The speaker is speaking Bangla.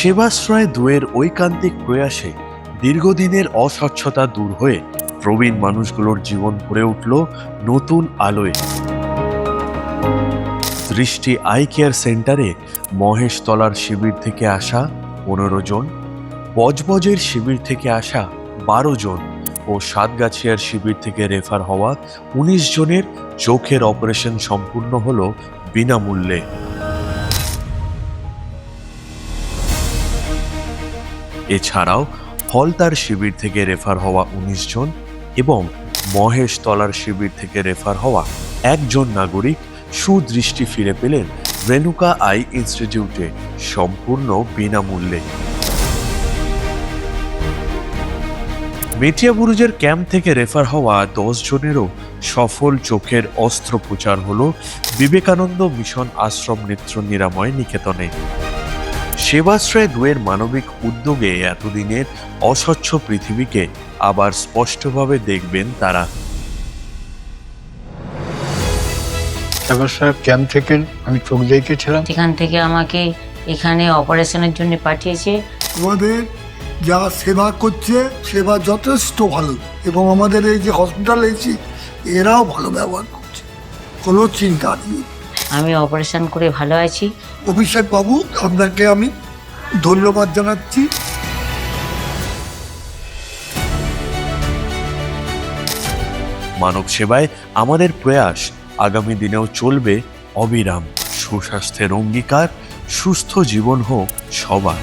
সেবাশ্রয় 2-এর ঐকান্তিক প্রয়াসে দীর্ঘদিনের অস্বচ্ছতা দূর হয়ে প্রবীণ মানুষগুলোর জীবন ভরে উঠল নতুন আলোয়। দৃষ্টি আই কেয়ার সেন্টারে মহেশতলার শিবির থেকে আসা 15 জন, বজবজের শিবির থেকে আসা 12 জন ও সাতগাছিয়ার শিবির থেকে রেফার হওয়া 19 জনের চোখের অপারেশন সম্পূর্ণ হলো বিনামূল্যে। এছাড়াও ফলতার শিবির থেকে রেফার হওয়া 19 জন এবং মহেশতলার শিবির থেকে রেফার হওয়া 1 জন নাগরিক সুদৃষ্টি ফিরে পেলেন রেণুকা আই ইনস্টিটিউটে সম্পূর্ণ বিনামূল্যে। মেটিয়াবুরুজের ক্যাম্প থেকে রেফার হওয়া 10 জনেরও সফল চোখের অস্ত্রোপচার হল বিবেকানন্দ মিশন আশ্রম নেত্র নিরাময় নিকেতনে। সেবাশ্রয় 2-এর মানবিক উদ্যোগে এতদিনের অস্বচ্ছ পৃথিবীকে আবার স্পষ্টভাবে দেখবেন তারা। সেবাশ্রয় ক্যাম্প থেকে আমি চোখ দেখিয়েছিলাম, সেখান থেকে আমাকে এখানে অপারেশনের জন্য পাঠিয়েছে। আমাদের যারা সেবা করছে সেবা যথেষ্ট ভালো, এবং আমাদের এই যে হসপিটাল এসেছি এরাও ভালো ব্যবহার করছে, কোনো চিন্তা নেই। আমি অপারেশন করে ভালো আছি। অভিষেক বাবু, আপনাকে আমি ধন্যবাদ জানাচ্ছি। মানব সেবায় আমাদের প্রয়াস আগামী দিনেও চলবে অবিরাম। সুস্বাস্থ্যের অঙ্গীকার, সুস্থ জীবন হোক সবার।